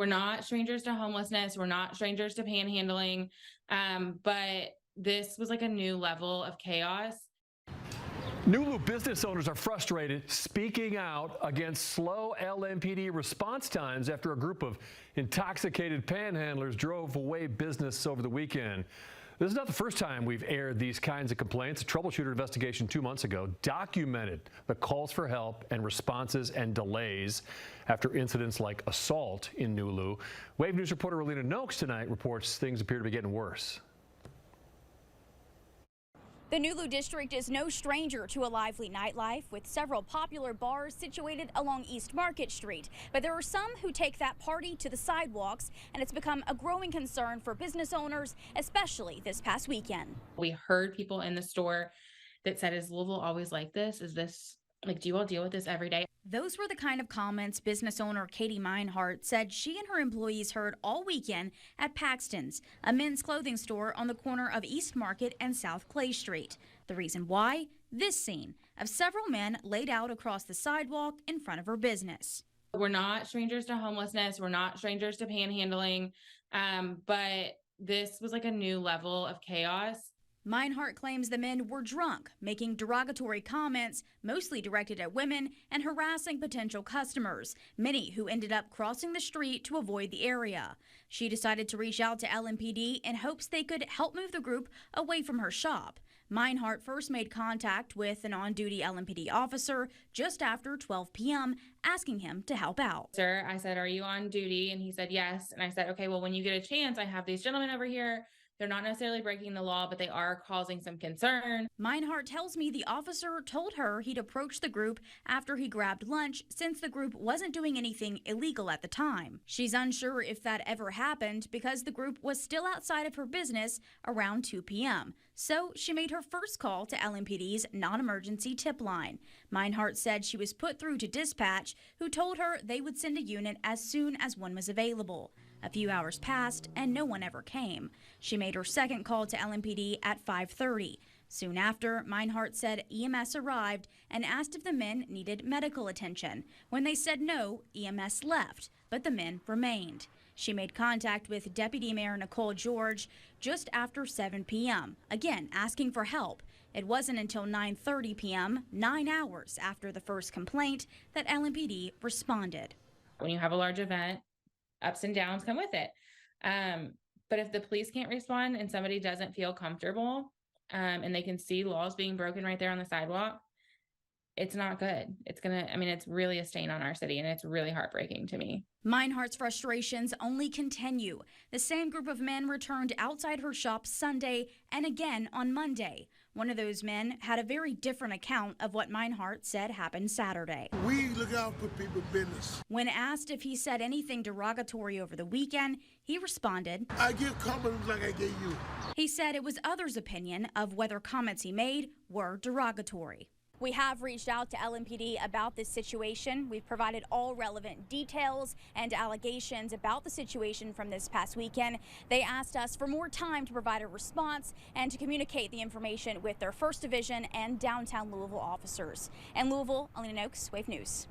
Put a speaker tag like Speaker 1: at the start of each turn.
Speaker 1: We're not strangers to homelessness. We're not strangers to panhandling. But this was like a new level of chaos.
Speaker 2: NuLu business owners are frustrated, speaking out against slow LMPD response times after a group of intoxicated panhandlers drove away business over the weekend. This is not the first time we've aired these kinds of complaints. A troubleshooter investigation 2 months ago documented the calls for help and responses and delays after incidents like assault in NuLu. Wave News reporter Alina Noakes tonight reports things appear to be getting worse.
Speaker 3: The NuLu district is no stranger to a lively nightlife, with several popular bars situated along East Market Street. But there are some who take that party to the sidewalks, and it's become a growing concern for business owners, especially this past weekend.
Speaker 1: We heard people in the store that said, is Louisville always like this? Is this, like, do you all deal with this every day?
Speaker 3: Those were the kind of comments business owner Katie Meinhardt said she and her employees heard all weekend at Paxton's, a men's clothing store on the corner of East Market and South Clay Street. The reason why? This scene of several men laid out across the sidewalk in front of her business.
Speaker 1: We're not strangers to homelessness. We're not strangers to panhandling. But this was like a new level of chaos.
Speaker 3: Meinhardt claims the men were drunk, making derogatory comments, mostly directed at women, and harassing potential customers, many who ended up crossing the street to avoid the area. She decided to reach out to LMPD in hopes they could help move the group away from her shop. Meinhardt first made contact with an on-duty LMPD officer just after 12 p.m., asking him to help out.
Speaker 1: Sir, I said, are you on duty? And he said, yes. And I said, okay, well, when you get a chance, I have these gentlemen over here. They're not necessarily breaking the law, but they are causing some concern.
Speaker 3: Meinhardt tells me the officer told her he'd approached the group after he grabbed lunch, since the group wasn't doing anything illegal at the time. She's unsure if that ever happened because the group was still outside of her business around 2 p.m. So she made her first call to LMPD's non-emergency tip line. Meinhardt said she was put through to dispatch, who told her they would send a unit as soon as one was available. A few hours passed and no one ever came. She made her second call to LMPD at 5:30. Soon after, Meinhardt said EMS arrived and asked if the men needed medical attention. When they said no, EMS left, but the men remained. She made contact with Deputy Mayor Nicole George just after 7 p.m., again asking for help. It wasn't until 9:30 p.m., 9 hours after the first complaint, that LMPD responded.
Speaker 1: When you have a large event, ups and downs come with it. But if the police can't respond and somebody doesn't feel comfortable, and they can see laws being broken right there on the sidewalk, it's not good. It's really a stain on our city, and it's really heartbreaking to me.
Speaker 3: Meinhardt's frustrations only continue. The same group of men returned outside her shop Sunday and again on Monday. One of those men had a very different account of what Meinhardt said happened Saturday.
Speaker 4: We look out for people's business.
Speaker 3: When asked if he said anything derogatory over the weekend, he responded,
Speaker 4: I give comments like I gave you.
Speaker 3: He said it was others' opinion of whether comments he made were derogatory. We have reached out to LMPD about this situation. We've provided all relevant details and allegations about the situation from this past weekend. They asked us for more time to provide a response and to communicate the information with their 1st Division and downtown Louisville officers. In Louisville, Alina Noakes, Wave News.